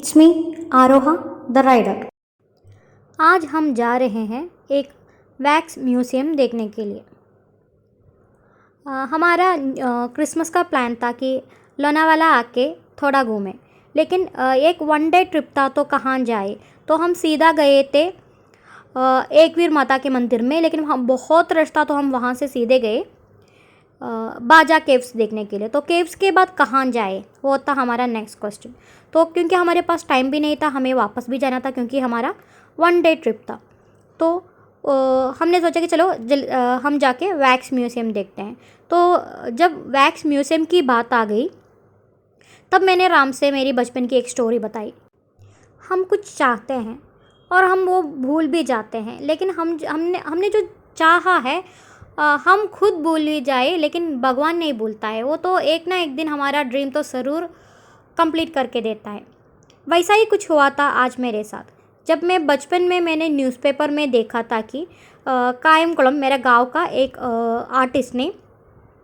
It's me Aroha the rider. आज हम जा रहे हैं एक वैक्स म्यूज़ियम देखने के लिए। हमारा क्रिसमस का प्लान था कि लोनावाला आके थोड़ा घूमें, लेकिन एक वन डे ट्रिप था तो कहाँ जाए, तो हम सीधा गए थे एकवीर माता के मंदिर में। लेकिन हम बहुत रश था तो हम वहाँ से सीधे गए बाजा केव्स देखने के लिए। तो केव्स के बाद कहाँ जाए, वो था हमारा नेक्स्ट क्वेश्चन। तो क्योंकि हमारे पास टाइम भी नहीं था, हमें वापस भी जाना था क्योंकि हमारा वन डे ट्रिप था, तो हमने सोचा कि चलो हम जाके वैक्स म्यूज़ियम देखते हैं। तो जब वैक्स म्यूज़ियम की बात आ गई तब मैंने राम से मेरी बचपन की एक स्टोरी बताई। हम कुछ चाहते हैं और हम वो भूल भी जाते हैं, लेकिन हमने जो चाहा है हम खुद भूल भी जाए लेकिन भगवान नहीं भूलता है। वो तो एक ना एक दिन हमारा ड्रीम तो ज़रूर कंप्लीट करके देता है। वैसा ही कुछ हुआ था आज मेरे साथ। जब मैं बचपन में मैंने न्यूज़पेपर में देखा था कि कायमकुलम मेरा गांव का एक आर्टिस्ट ने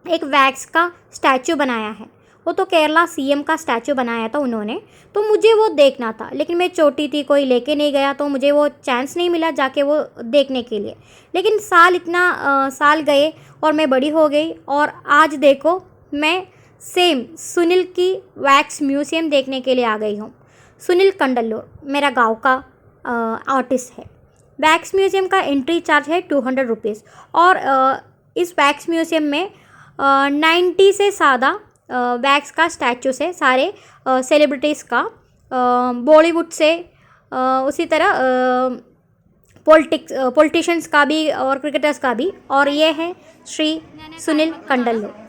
एक वैक्स का स्टैचू बनाया है। वो तो केरला सीएम का स्टैचू बनाया था उन्होंने, तो मुझे वो देखना था। लेकिन मैं छोटी थी, कोई लेके नहीं गया, तो मुझे वो चांस नहीं मिला जाके वो देखने के लिए। लेकिन साल गए और मैं बड़ी हो गई और आज देखो मैं सेम सुनील की वैक्स म्यूज़ियम देखने के लिए आ गई हूँ। सुनील कंडल्लोर मेरा गाँव का आर्टिस्ट है। वैक्स म्यूज़ियम का एंट्री चार्ज है 200 रुपीज़। और इस वैक्स म्यूज़ियम में 90 से ज़्यादा वैक्स का स्टैचूस है, सारे सेलिब्रिटीज़ का, बॉलीवुड से, उसी तरह पॉलिटिशियंस का भी और क्रिकेटर्स का भी। और ये है श्री सुनील कंडल्लोर।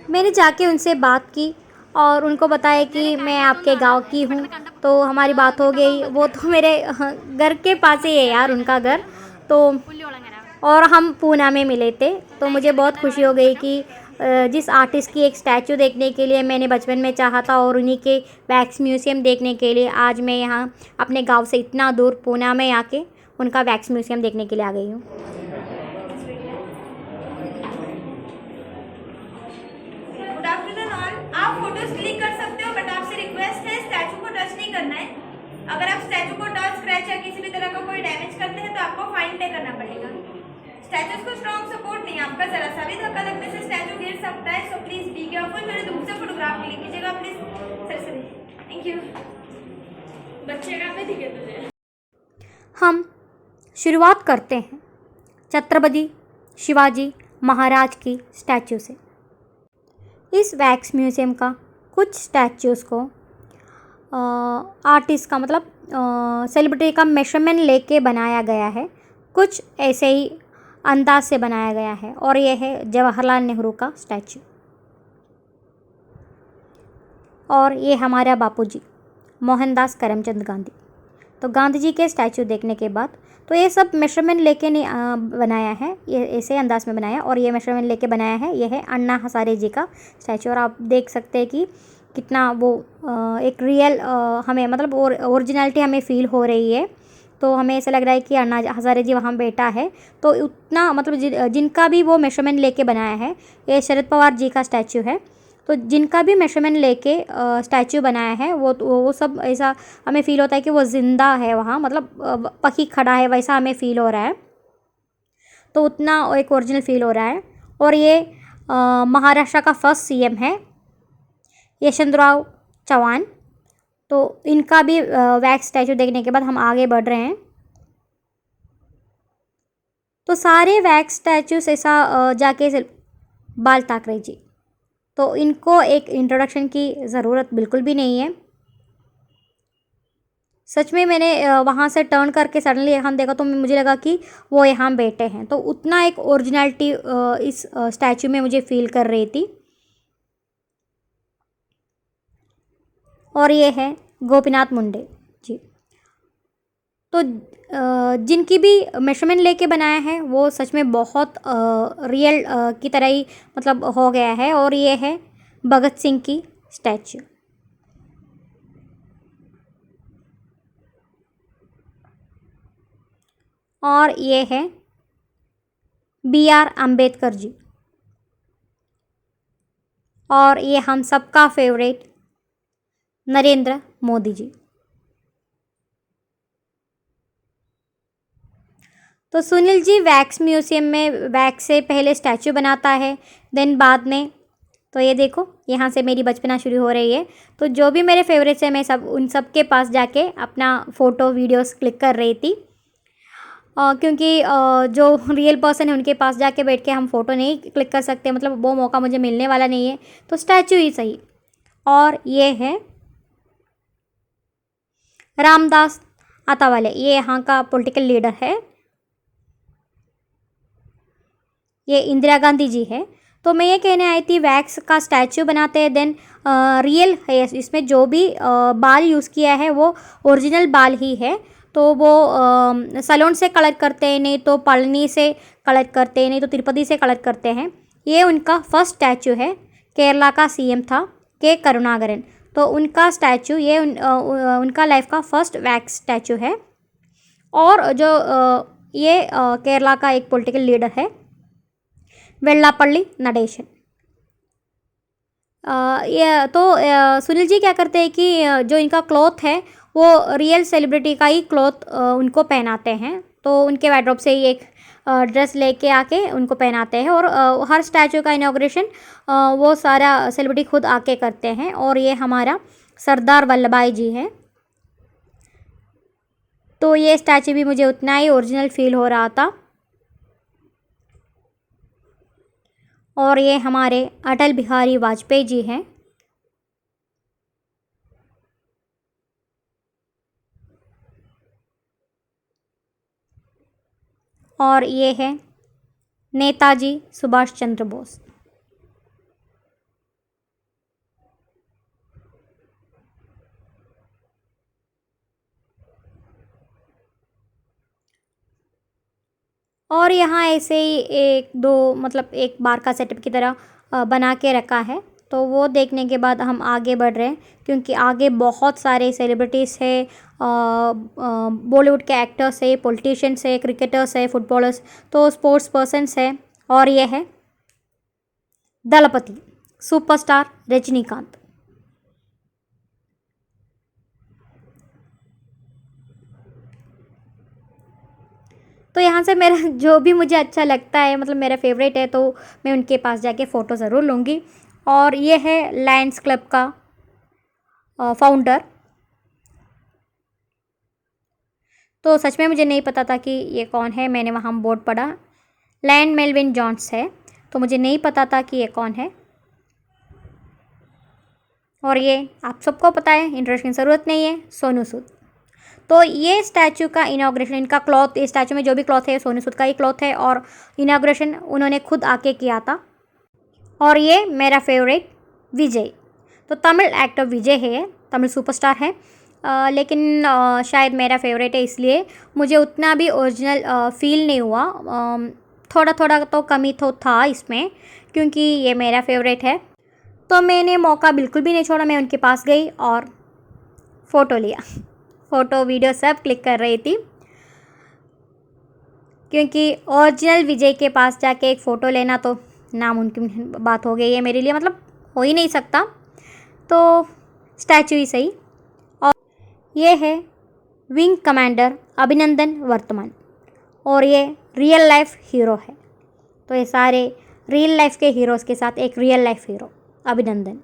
मैंने जाके उनसे बात की और उनको बताया कि मैं आपके गांव की हूँ, तो हमारी बात हो गई। वो तो मेरे घर के पास ही है यार उनका घर, तो और हम पूना में मिले थे। तो मुझे बहुत खुशी हो गई कि जिस आर्टिस्ट की एक स्टैचू देखने के लिए मैंने बचपन में चाहा था और उन्हीं के वैक्स म्यूज़ियम देखने के लिए आज मैं यहाँ अपने गांव से इतना दूर पूना में आके उनका वैक्स म्यूज़ियम देखने के लिए आ गई हूँ। Good afternoon all. आप फोटोज क्लिक कर सकते हो, बट आपसे रिक्वेस्ट है स्टैचू को टच नहीं करना है। अगर आप स्टैचू को टच, स्क्रैच या किसी भी तरह का कोई डैमेज करते हैं तो आपको फाइन पे करना पड़ेगा। स्टैचूज को स्ट्रॉन्ग सपोर्ट नहीं, आपका जरा सा भी धक्का लगने से स्टैचू गिर सकता है। So please be careful. थोड़ी दूर से फोटोग्राफ क्लिक कीजिएगा प्लीज। Sir thank you. बच्चे का पे दिखे तुझे। हम शुरुआत करते हैं छत्रपति शिवाजी महाराज की स्टैचू से। इस वैक्स म्यूज़ियम का कुछ स्टैचूज़ को आर्टिस्ट का मतलब सेलिब्रिटी का मेजरमेंट लेके बनाया गया है, कुछ ऐसे ही अंदाज से बनाया गया है। और यह है जवाहरलाल नेहरू का स्टैचू, और ये हमारा बापूजी मोहनदास करमचंद गांधी। तो गांधी जी के स्टैचू देखने के बाद तो ये सब मेजरमेंट लेके नहीं बनाया है, ये ऐसे अंदाज में बनाया। और ये मेजरमेंट लेके बनाया है, ये है अन्ना हज़ारे जी का स्टैचू। और आप देख सकते हैं कि कितना वो एक रियल हमें मतलब ओरिजिनलिटी हमें फील हो रही है। तो हमें ऐसा लग रहा है कि अन्ना हज़ारे जी वहाँ बैठा है। तो उतना मतलब जिनका भी वो मेजरमेंट लेके बनाया है, ये शरद पवार जी का स्टैचू है। तो जिनका भी मेजरमेंट लेके स्टैचू बनाया है वो सब ऐसा हमें फ़ील होता है कि वो ज़िंदा है वहाँ, मतलब पकी खड़ा है, वैसा हमें फ़ील हो रहा है। तो उतना एक ओरिजिनल फ़ील हो रहा है। और ये महाराष्ट्र का फर्स्ट सीएम है यशवंतराव चव्हाण। तो इनका भी वैक्स स्टैचू देखने के बाद हम आगे बढ़ रहे हैं। तो सारे वैक्स स्टैचूस ऐसा जाके बाल ठाकरे जी, तो इनको एक इंट्रोडक्शन की ज़रूरत बिल्कुल भी नहीं है। सच में मैंने वहाँ से टर्न करके सडनली यहाँ देखा तो मुझे लगा कि वो यहाँ बैठे हैं। तो उतना एक ओरिजिनलिटी इस स्टैचू में मुझे फील कर रही थी। और ये है गोपीनाथ मुंडे जी। तो जिनकी भी मेजरमेंट लेके बनाया है वो सच में बहुत रियल की तरह ही मतलब हो गया है। और ये है भगत सिंह की स्टैचू। और ये है BR अम्बेडकर जी। और ये हम सबका फेवरेट नरेंद्र मोदी जी। तो सुनील जी वैक्स म्यूज़ियम में वैक्स से पहले स्टैचू बनाता है, देन बाद में, तो ये देखो यहाँ से मेरी बचपना शुरू हो रही है। तो जो भी मेरे फेवरेट्स हैं मैं सब उन सब के पास जाके अपना फ़ोटो वीडियोस क्लिक कर रही थी। क्योंकि जो रियल पर्सन है उनके पास जाके बैठ के हम फ़ोटो नहीं क्लिक कर सकते, मतलब वो मौका मुझे मिलने वाला नहीं है, तो स्टैचू ही सही। और ये है रामदास अठावले, ये यहाँ का पॉलिटिकल लीडर है। ये इंदिरा गांधी जी है। तो मैं ये कहने आई थी वैक्स का स्टैचू बनाते हैं, देन रियल है, इसमें जो भी बाल यूज़ किया है वो ओरिजिनल बाल ही है। तो वो सलोन से कलेक्ट करते हैं, नहीं तो पळनी से कलेक्ट करते हैं, नहीं तो तिरुपति से कलेक्ट करते हैं। ये उनका फर्स्ट स्टैचू है। केरला का सीएम था के करुणाकरन, तो उनका स्टैचू ये उनका लाइफ का फर्स्ट वैक्स स्टैचू है। और जो ये केरला का एक पॉलिटिकल लीडर है वेल्लापल्ली नडेशन। ये तो सुनील जी क्या करते हैं कि जो इनका क्लॉथ है वो रियल सेलिब्रिटी का ही क्लॉथ उनको पहनाते हैं। तो उनके वार्डरोब से ही एक ड्रेस लेके आके उनको पहनाते हैं, और हर स्टैचू का इनॉग्रेशन वो सारा सेलिब्रिटी खुद आके करते हैं। और ये हमारा सरदार वल्लभ भाई जी है। तो ये स्टैचू भी मुझे उतना ही ओरिजिनल फील हो रहा था। और ये हमारे अटल बिहारी वाजपेयी जी हैं। और ये है नेताजी सुभाष चंद्र बोस। और यहाँ ऐसे ही एक दो मतलब एक बार का सेटअप की तरह बना के रखा है। तो वो देखने के बाद हम आगे बढ़ रहे हैं, क्योंकि आगे बहुत सारे सेलिब्रिटीज़ है, बॉलीवुड के एक्टर्स है, पॉलिटिशियंस है, क्रिकेटर्स है, फुटबॉलर्स, तो स्पोर्ट्स पर्सन्स है। और ये है दलपति सुपरस्टार रजनीकांत। तो यहाँ से मेरा जो भी मुझे अच्छा लगता है, मतलब मेरा फेवरेट है, तो मैं उनके पास जाके फ़ोटो ज़रूर लूँगी। और ये है लायंस क्लब का फाउंडर। तो सच में मुझे नहीं पता था कि ये कौन है, मैंने वहाँ बोर्ड पढ़ा लैंड मेलविन जॉन्स है, तो मुझे नहीं पता था कि ये कौन है। और ये आप सबको पता है, इंट्रोडक्शन की ज़रूरत नहीं है, सोनू सूद। तो ये स्टैचू का इनाग्रेशन, इनका क्लॉथ, इस स्टैचू में जो भी क्लॉथ है सोनू सूद का ही क्लॉथ है, और इनाग्रेशन उन्होंने खुद आके किया था। और ये मेरा फेवरेट विजय, तो तमिल एक्टर विजय है, तमिल सुपरस्टार है। लेकिन शायद मेरा फेवरेट है, इसलिए मुझे उतना भी ओरिजिनल फील नहीं हुआ। थोड़ा थोड़ा तो कमी तो था इसमें, क्योंकि ये मेरा फेवरेट है। तो मैंने मौका बिल्कुल भी नहीं छोड़ा, मैं उनके पास गई और फ़ोटो लिया। फ़ोटो वीडियो सब क्लिक कर रही थी, क्योंकि ओरिजिनल विजय के पास जाके एक फ़ोटो लेना तो नामुमकिन बात हो गई है मेरे लिए, मतलब हो ही नहीं सकता। तो स्टैचू ही सही। और ये है विंग कमांडर अभिनंदन वर्तमान, और ये रियल लाइफ हीरो है। तो ये सारे रियल लाइफ के हीरोज़ के साथ एक रियल लाइफ हीरो अभिनंदन।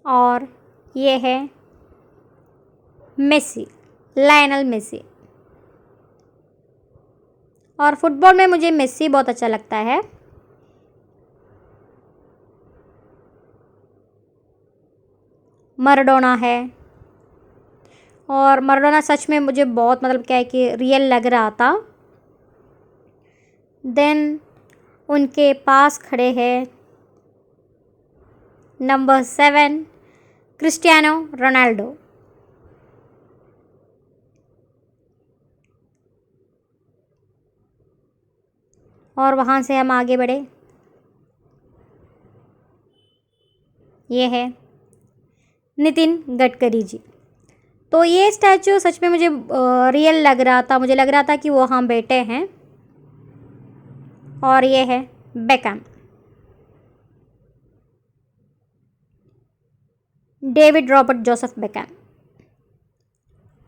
और ये है मेसी, लायनल मेसी। और फुटबॉल में मुझे मेसी बहुत अच्छा लगता है। मैराडोना है, और मैराडोना सच में मुझे बहुत, मतलब क्या है कि रियल लग रहा था। देन उनके पास खड़े हैं नंबर 7 क्रिस्टियानो रोनाल्डो। और वहाँ से हम आगे बढ़े, ये है नितिन गडकरी जी। तो ये स्टैचू सच में मुझे रियल लग रहा था, मुझे लग रहा था कि वो वहाँ बैठे हैं। और ये है Beckham. David Robert Joseph Beckham.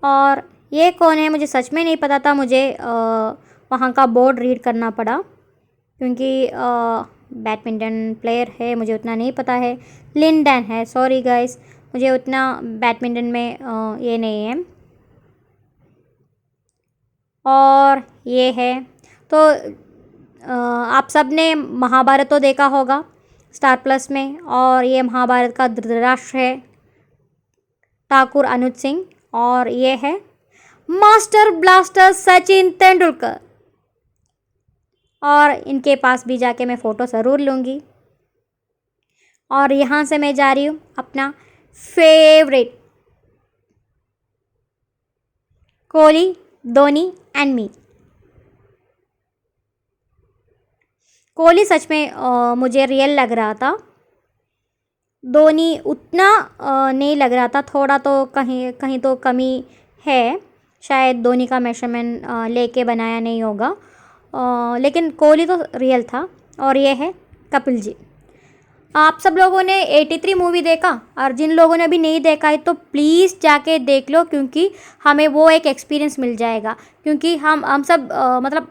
और ये कौन है मुझे सच में नहीं पता था, मुझे वहाँ का बोर्ड रीड करना पड़ा क्योंकि बैडमिंटन प्लेयर है, मुझे उतना नहीं पता है। लिंडन है, सॉरी गाइस, मुझे उतना बैडमिंटन में ये नहीं है। और ये है तो आप सब ने महाभारत तो देखा होगा स्टार प्लस में, और ये महाभारत का धृतराष्ट्र है ठाकुर अनुज सिंह, और ये है मास्टर ब्लास्टर सचिन तेंदुलकर। और इनके पास भी जाके मैं फ़ोटो ज़रूर लूँगी। और यहाँ से मैं जा रही हूँ अपना favourite Kohli, Dhoni and me. Kohli सच में मुझे रियल लग रहा था, धोनी उतना नहीं लग रहा था, थोड़ा तो कहीं कहीं तो कमी है, शायद धोनी का मेजरमेंट लेके बनाया नहीं होगा, लेकिन कोहली तो रियल था। और ये है कपिल जी। आप सब लोगों ने 83 मूवी देखा, और जिन लोगों ने अभी नहीं देखा है तो प्लीज़ जाके देख लो, क्योंकि हमें वो एक एक्सपीरियंस मिल जाएगा। क्योंकि हम सब मतलब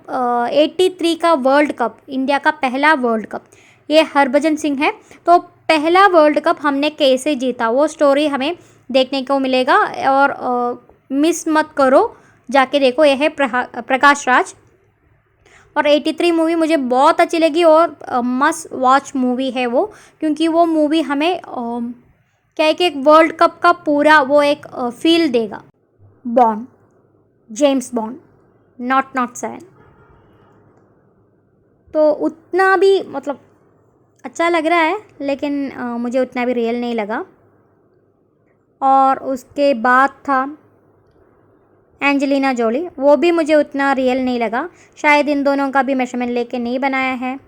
83 का वर्ल्ड कप, इंडिया का पहला वर्ल्ड कप, ये हरभजन सिंह है, तो पहला वर्ल्ड कप हमने कैसे जीता वो स्टोरी हमें देखने को मिलेगा। और मिस मत करो, जाके देखो। यह है प्रकाश राज। और 83 मूवी मुझे बहुत अच्छी लगी, और मस्ट वॉच मूवी है वो, क्योंकि वो मूवी हमें क्या है कि एक वर्ल्ड कप का पूरा वो एक फील देगा। बॉन्ड, जेम्स बॉन्ड, 007, तो उतना भी मतलब अच्छा लग रहा है, लेकिन मुझे उतना भी रियल नहीं लगा। और उसके बाद था एंजेलिना जोली, वो भी मुझे उतना रियल नहीं लगा, शायद इन दोनों का भी मेजरमेंट लेके नहीं बनाया है,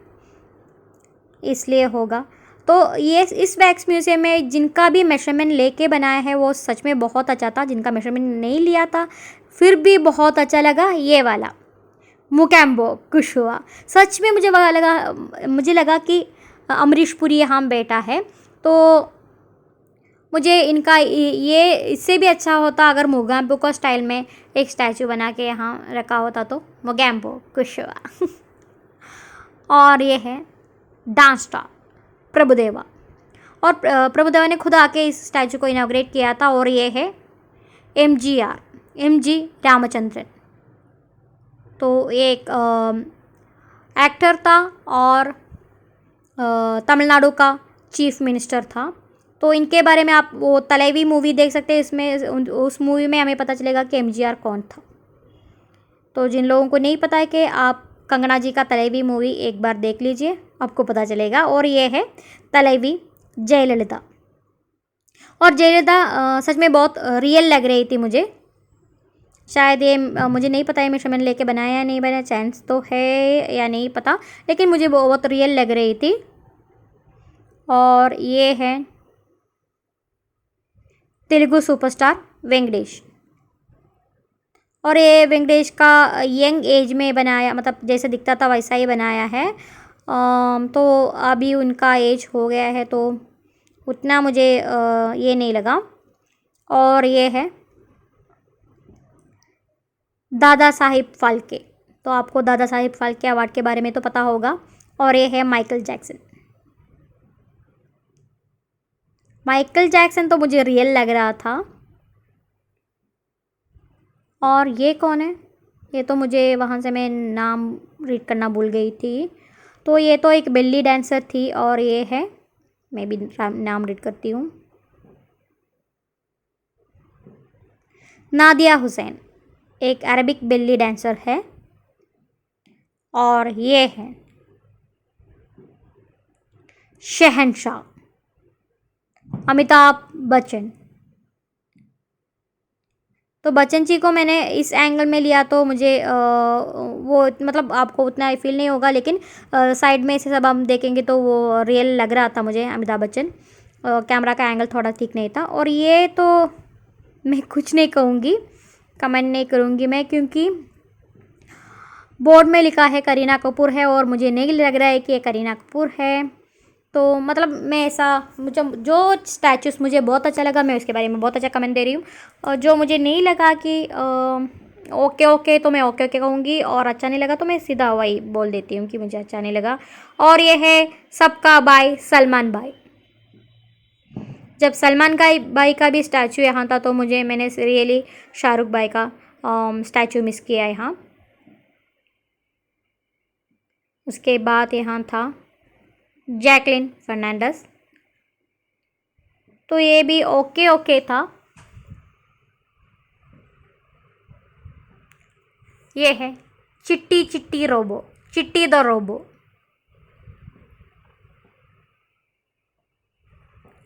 इसलिए होगा। तो ये इस वैक्स म्यूज़ियम में जिनका भी मेजरमेंट लेके बनाया है वो सच में बहुत अच्छा था, जिनका मेजरमेंट नहीं लिया था फिर भी बहुत अच्छा लगा। ये वाला मुकेम्बो कुशवा, सच में मुझे लगा कि अमरीश पुरी यहाँ बैठा है, तो मुझे इनका ये इससे भी अच्छा होता अगर मोगैम्बो का स्टाइल में एक स्टैचू बना के यहाँ रखा होता, तो मोगैम्बो कुशवा। और ये है डांस स्टार प्रभुदेवा, और प्रभुदेवा ने खुद आके इस स्टैचू को इनॉग्रेट किया था। और ये है MG रामचंद्रन, तो ये एक एक्टर था और तमिलनाडु का चीफ मिनिस्टर था। तो इनके बारे में आप वो तलेवी मूवी देख सकते हैं, इसमें उस मूवी में हमें पता चलेगा कि MGR कौन था। तो जिन लोगों को नहीं पता है कि आप कंगना जी का तलेवी मूवी एक बार देख लीजिए, आपको पता चलेगा। और ये है तलेवी जयललिता, और जयललिता सच में बहुत रियल लग रही थी मुझे। शायद ये मुझे नहीं पता है मेजरमेंट लेके बनाया या नहीं बनाया, चांस तो है या नहीं पता, लेकिन मुझे बहुत रियल लग रही थी। और ये है तेलुगु सुपरस्टार वेंकटेश, और ये वेंकटेश का यंग एज में बनाया, मतलब जैसे दिखता था वैसा ही बनाया है। तो अभी उनका एज हो गया है, तो उतना मुझे ये नहीं लगा। और ये है दादा साहिब फाल्के, तो आपको दादा साहिब फाल्के अवार्ड के बारे में तो पता होगा। और ये है माइकल जैक्सन तो मुझे रियल लग रहा था। और ये कौन है, ये तो मुझे वहाँ से मैं नाम रीड करना भूल गई थी। तो ये तो एक बेली डांसर थी, और ये है, मैं भी नाम रीड करती हूँ, नादिया हुसैन, एक अरबिक बेली डांसर है। और ये है शहंशाह अमिताभ बच्चन। तो बच्चन जी को मैंने इस एंगल में लिया, तो मुझे वो मतलब आपको उतना फील नहीं होगा, लेकिन साइड में से सब हम देखेंगे तो वो रियल लग रहा था मुझे अमिताभ बच्चन। कैमरा का एंगल थोड़ा ठीक नहीं था। और ये तो मैं कुछ नहीं कहूँगी, कमेंट नहीं करूँगी मैं, क्योंकि बोर्ड में लिखा है करीना कपूर है, और मुझे नहीं लग रहा है कि ये करीना कपूर है। तो मतलब मैं ऐसा, मुझे जो स्टैचूस मुझे बहुत अच्छा लगा मैं उसके बारे में बहुत अच्छा कमेंट दे रही हूँ, और जो मुझे नहीं लगा कि ओके ओके तो मैं ओके ओके कहूँगी, और अच्छा नहीं लगा तो मैं सीधा वही बोल देती हूँ कि मुझे अच्छा नहीं लगा। और ये है सबका भाई सलमान भाई। जब सलमान का भाई का भी स्टैचू यहाँ था तो मैंने रियली शाहरुख भाई का स्टैचू मिस किया यहाँ। उसके बाद यहाँ था जैकलिन फर्नांडस, तो ये भी ओके ओके था। ये है चिट्टी चिट्टी रोबो, चिट्टी द रोबो।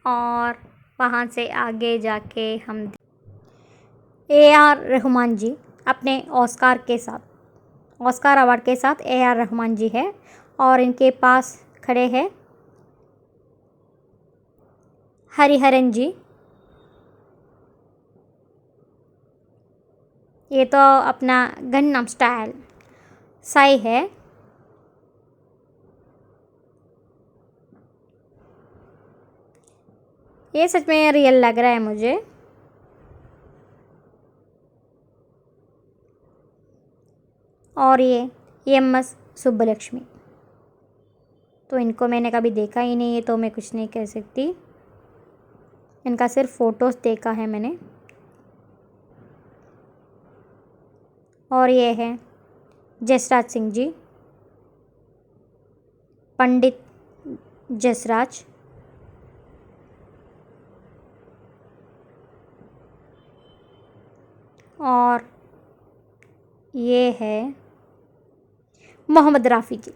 और वहाँ से आगे जाके हम A.R. रहमान जी अपने ऑस्कार अवार्ड के साथ A.R. रहमान जी है, और इनके पास खड़े हैं हरिहरन जी। ये तो अपना गन्नम स्टाइल साई है। ये सच में रियल लग रहा है मुझे। और ये MS सुब्बलक्ष्मी, तो इनको मैंने कभी देखा ही नहीं है तो मैं कुछ नहीं कह सकती, इनका सिर्फ फ़ोटोज़ देखा है मैंने। और ये है जसराज सिंह जी, पंडित जसराज। और ये है मोहम्मद राफ़ी जी।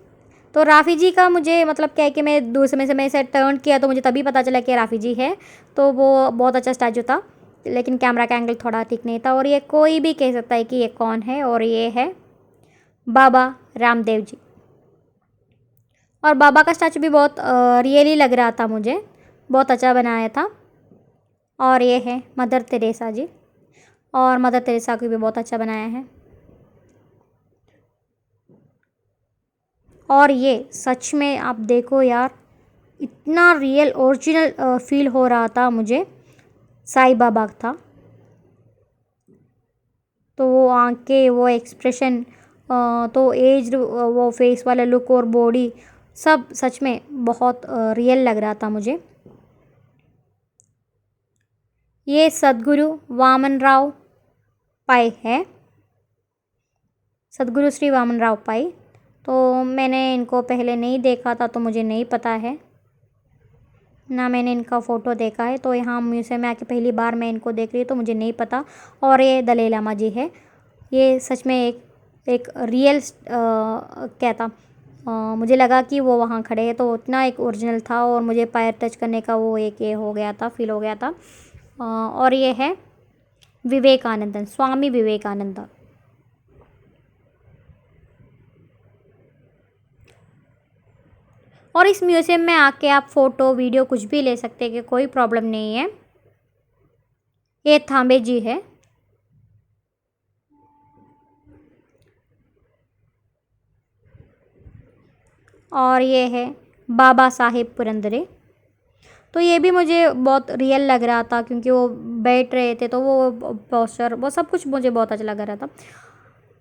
तो राफ़ी जी का मुझे मतलब क्या है कि मैं दूर समय से ऐसे टर्न किया तो मुझे तभी पता चला कि राफ़ी जी है, तो वो बहुत अच्छा स्टैचू था, लेकिन कैमरा का एंगल थोड़ा ठीक नहीं था। और ये कोई भी कह सकता है कि ये कौन है, और ये है बाबा रामदेव जी। और बाबा का स्टैचू भी बहुत रियली लग रहा था मुझे, बहुत अच्छा बनाया था। और ये है मदर तेरेसा जी, और मदर तेरेसा को भी बहुत अच्छा बनाया है। और ये सच में आप देखो यार, इतना रियल ओरिजिनल फील हो रहा था मुझे, साईं बाबा था। तो वो आंखें, वो एक्सप्रेशन, तो एज्ड वो फेस वाला लुक और बॉडी सब सच में बहुत रियल लग रहा था मुझे। ये सद्गुरु वामन राव पाई है, सद्गुरु श्री वामन राव पाई। तो मैंने इनको पहले नहीं देखा था तो मुझे नहीं पता है, ना मैंने इनका फ़ोटो देखा है, तो यहाँ म्यूज़ियम में आके पहली बार मैं इनको देख रही हूँ तो मुझे नहीं पता। और ये दलाई लामा जी है। ये सच में एक रियल क्या था, मुझे लगा कि वो वहाँ खड़े हैं तो उतना एक ओरिजिनल था, और मुझे पैर टच करने का वो एक ये हो गया था, फील हो गया था। और ये है विवेकानंदन, स्वामी विवेकानंद। और इस म्यूज़ियम में आके आप फ़ोटो वीडियो कुछ भी ले सकते हैं कि कोई प्रॉब्लम नहीं है। ये थांबे जी है। और ये है बाबा साहेब पुरंदरे। तो ये भी मुझे बहुत रियल लग रहा था, क्योंकि वो बैठ रहे थे तो वो पोस्चर वो सब कुछ मुझे बहुत अच्छा लग रहा था।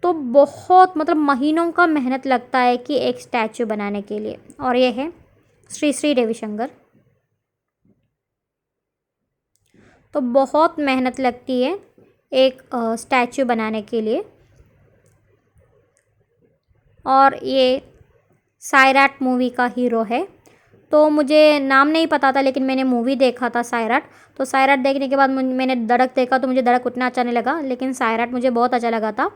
तो बहुत मतलब महीनों का मेहनत लगता है कि एक स्टैचू बनाने के लिए। और ये है श्री श्री रविशंकर। तो बहुत मेहनत लगती है एक स्टैचू बनाने के लिए। और ये सायराट मूवी का हीरो है। तो मुझे नाम नहीं पता था, लेकिन मैंने मूवी देखा था सायराट। तो सायराट देखने के बाद मैंने धड़क देखा तो मुझे धड़क उतना अच्छा नहीं लगा, लेकिन सायराट मुझे बहुत अच्छा लगा था।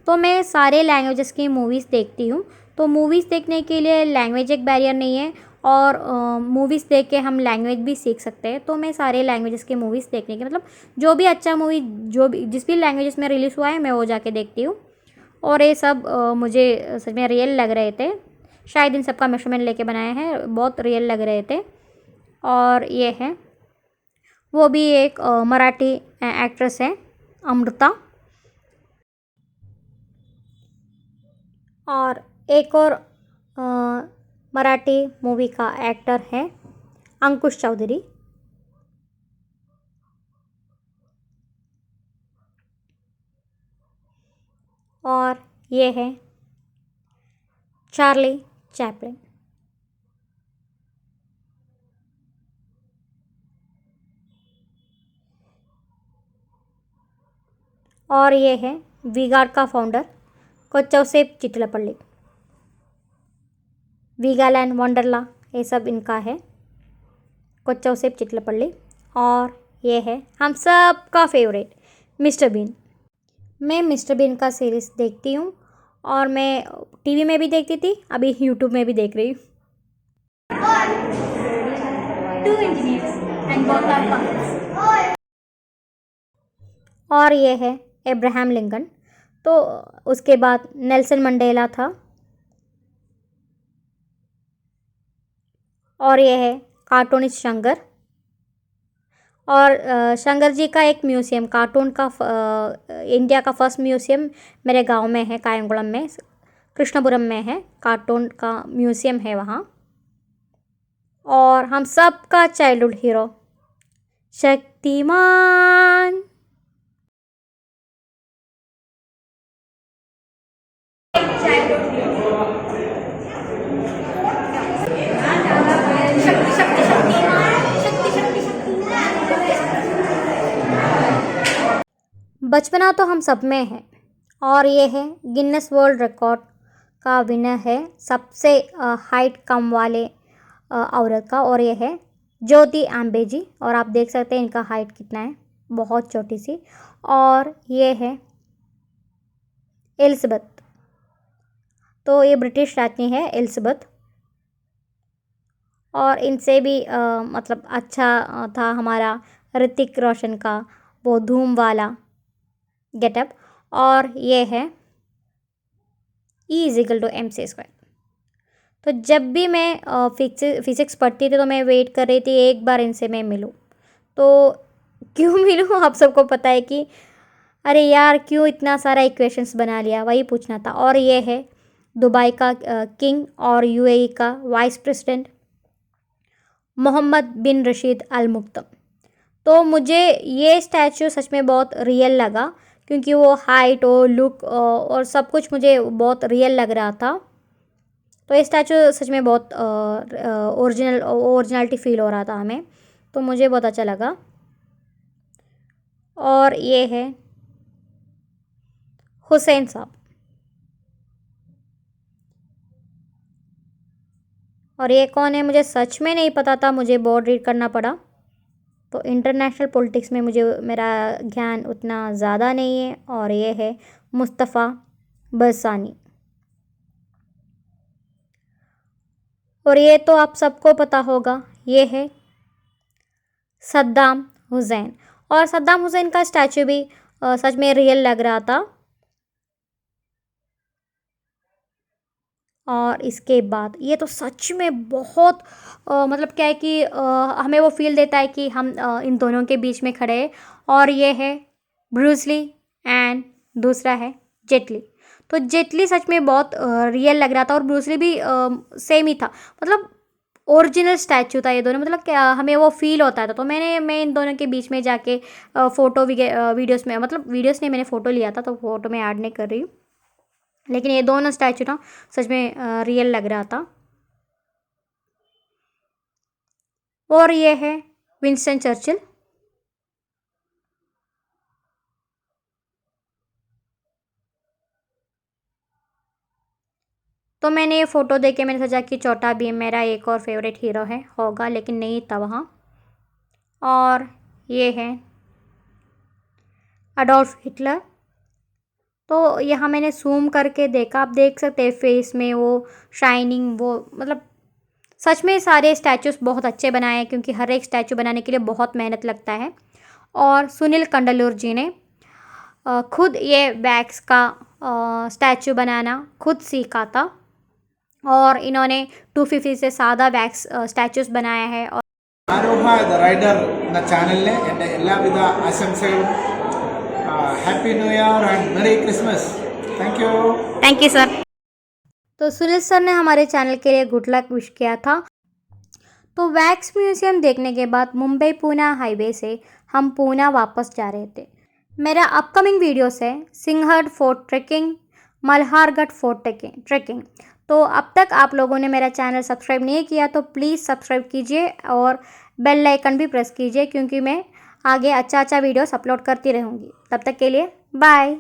तो मैं सारे लैंग्वेजेस की मूवीज़ देखती हूँ। तो मूवीज़ देखने के लिए लैंग्वेज एक बैरियर नहीं है, और मूवीज़ देख के हम लैंग्वेज भी सीख सकते हैं। तो मैं सारे लैंग्वेजेस की मूवीज़ देखने की मतलब जो भी अच्छा मूवी जो भी जिस भी लैंग्वेजेस में रिलीज़ हुआ है मैं वो जाके देखती हूँ। और ये सब मुझे सच में रियल लग रहे थे, शायद इन सब का मेजरमेंट लेके बनाए हैं, बहुत रियल लग रहे थे। और ये है वो भी एक मराठी एक्ट्रेस है, अमृता। और एक और मराठी मूवी का एक्टर है अंकुश चौधरी। और ये है चार्ली चैपलिन। और ये है वीगार्ड का फाउंडर कोच्चौसेप चिटलपल्ली। वीगालैंड वंडरला ये सब इनका है, कोच्चौसेप चिटलपल्ली। और ये है हम सब का फेवरेट मिस्टर बीन। मैं मिस्टर बीन का सीरीज़ देखती हूँ और मैं टीवी में भी देखती थी, अभी यूट्यूब में भी देख रही हूँ। Two engineers and both are fathers. और ये है अब्राहम लिंकन। तो उसके बाद नेल्सन मंडेला था। और ये है कार्टूनिस्ट शंकर। और शंकर जी का एक म्यूज़ियम कार्टून का इंडिया का फर्स्ट म्यूज़ियम मेरे गांव में है, कायमकुलम में, कृष्णपुरम में है, कार्टून का म्यूज़ियम है वहाँ। और हम सब का चाइल्डहुड हीरो शक्तिमान। बचपना तो हम सब में है। और ये है गिनेस वर्ल्ड रिकॉर्ड का विनर है सबसे हाइट कम वाले औरत का। और ये है ज्योति आम्बे जी। और आप देख सकते हैं इनका हाइट कितना है, बहुत छोटी सी। और ये है एलिज़ाबेथ। तो ये ब्रिटिश राज्ञी है एलिज़ाबेथ। और इनसे भी मतलब अच्छा था हमारा ऋतिक रोशन का वो धूम वाला गेटअप। और ये है E=mc²। तो जब भी मैं फिज़िक्स पढ़ती थी तो मैं वेट कर रही थी एक बार इनसे मैं मिलूं। तो क्यों मिलूं आप सबको पता है कि अरे यार क्यों इतना सारा इक्वेशंस बना लिया, वही पूछना था। और ये है दुबई का किंग और UAE का वाइस प्रेसिडेंट मोहम्मद बिन रशीद अल मुक्तम। तो मुझे ये स्टैचू सच में बहुत रियल लगा क्योंकि वो हाइट और लुक और सब कुछ मुझे बहुत रियल लग रहा था। तो ये स्टैचू सच में बहुत ओरिजिनलिटी फील हो रहा था हमें, तो मुझे बहुत अच्छा लगा। और ये है हुसैन साहब। और ये कौन है मुझे सच में नहीं पता था, मुझे बहुत रीड करना पड़ा। तो इंटरनेशनल पॉलिटिक्स में मुझे मेरा ज्ञान उतना ज़्यादा नहीं है। और ये है मुस्तफ़ा बरसानी। और ये तो आप सबको पता होगा, ये है सद्दाम हुसैन। और सद्दाम हुसैन का स्टैचू भी सच में रियल लग रहा था। और इसके बाद ये तो सच में बहुत मतलब क्या है कि हमें वो फील देता है कि हम इन दोनों के बीच में खड़े हैं। और ये है ब्रूस ली एंड दूसरा है जेट ली। तो जेट ली सच में बहुत रियल लग रहा था और ब्रूस ली भी सेम ही था, मतलब ओरिजिनल स्टैचू था ये दोनों, मतलब क्या हमें वो फील होता था। तो मैं इन दोनों के बीच में जाके फ़ोटो वीडियोस में, मतलब वीडियोस नहीं, मैंने फ़ोटो लिया था तो फ़ोटो में ऐड नहीं कर रही हूँ, लेकिन ये दोनों स्टैचू ना सच में रियल लग रहा था। और ये है विंस्टन चर्चिल। तो मैंने ये फ़ोटो देख के मैंने सोचा कि छोटा भीम मेरा एक और फेवरेट हीरो है होगा, लेकिन नहीं था वहाँ। और ये है अडोल्फ हिटलर। तो यहाँ मैंने जूम करके देखा, आप देख सकते हैं फेस में वो शाइनिंग, वो मतलब सच में सारे स्टैचूज़ बहुत अच्छे बनाए हैं क्योंकि हर एक स्टैचू बनाने के लिए बहुत मेहनत लगता है। और सुनील कंडलूर जी ने खुद ये वैक्स का स्टैचू बनाना खुद सीखा था और इन्होंने 250 से ज़्यादा वैक्स स्टैचूज़ बनाया है। और ആരോഹ ദ റൈഡർ എന്ന ചാനലിലെ എൻ്റെ എല്ലാവിധ ആശംസകളും. Happy new year and merry Christmas. Thank you sir. तो सुनील सर ने हमारे चैनल के लिए गुड लक विश किया था। तो वैक्स म्यूज़ियम देखने के बाद मुंबई पूना हाईवे से हम पूना वापस जा रहे थे। मेरा अपकमिंग वीडियोस है Sinhagad fort trekking, Malhargad fort trekking. तो अब तक आप लोगों ने मेरा चैनल सब्सक्राइब नहीं किया तो प्लीज़ सब्सक्राइब कीजिए और बेल आइकन भी प्रेस कीजिए, क्योंकि मैं आगे अच्छा वीडियोस अपलोड करती रहूँगी। तब तक के लिए बाय।